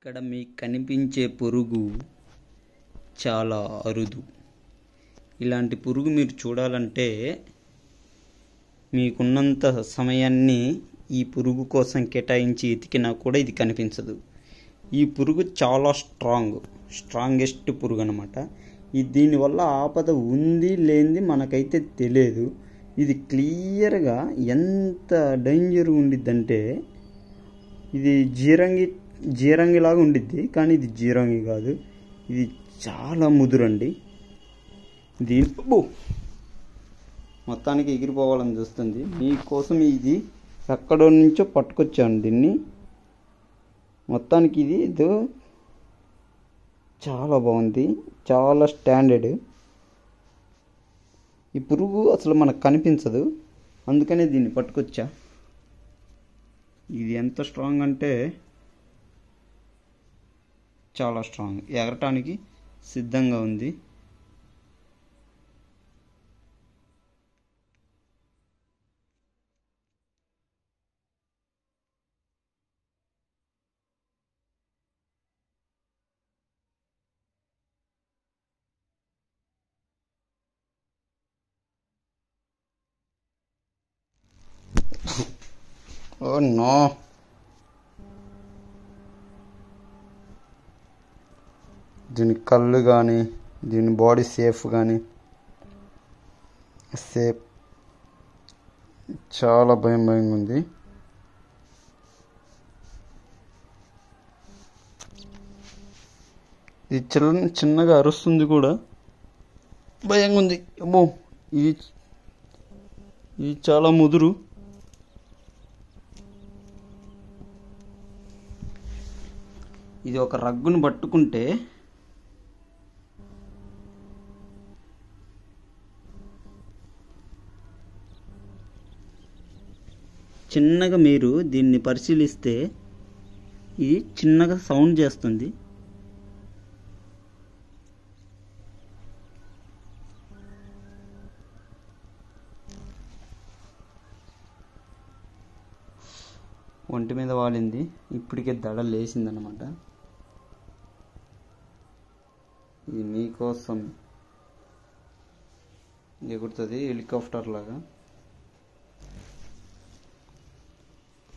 ఇక్కడ మీకు కనిపించే పురుగు చాలా అరుదు. ఇలాంటి పురుగు మీరు చూడాలంటే మీకున్నంత సమయాన్ని ఈ పురుగు కోసం కేటాయించి ఎతికినా కూడా ఇది కనిపించదు. ఈ పురుగు చాలా స్ట్రాంగెస్ట్ పురుగు అన్నమాట. దీనివల్ల ఆపద ఉంది లేనిది మనకైతే తెలియదు. ఇది క్లియర్గా ఎంత డేంజర్ ఉండిద్దంటే ఇది జీరంగిలాగా ఉండిద్ది, కానీ ఇది జీరంగి కాదు. ఇది చాలా ముదురండి. దీని మొత్తానికి ఎగిరిపోవాలని చూస్తుంది. మీకోసం ఇది ఎక్కడో నుంచో పట్టుకొచ్చాను దీన్ని. మొత్తానికి ఇది చాలా బాగుంది, చాలా స్టాండర్డ్. ఈ పురుగు అసలు మనకు కనిపించదు, అందుకనే దీన్ని పట్టుకొచ్చా. ఇది ఎంత స్ట్రాంగ్ అంటే చాలా స్ట్రాంగ్, ఎగరటానికి సిద్ధంగా ఉంది. ఓ నో, దీని కళ్ళు కానీ దీని బాడీ సేఫ్ చాలా భయంగా ఉంది. ఇది చిన్నగా అరుస్తుంది కూడా, భయంగా ఉంది. అమ్మో, ఇది చాలా ముదురు. ఇది ఒక రగ్గును పట్టుకుంటే చిన్నగా మీరు దీన్ని పరిశీలిస్తే ఇది చిన్నగా సౌండ్ చేస్తుంది. ఒంటి మీద వాలింది, ఇప్పటికే దడ లేచిందన్నమాట. ఇది మీకోసం ఎగురుతుంది హెలికాప్టర్ లాగా.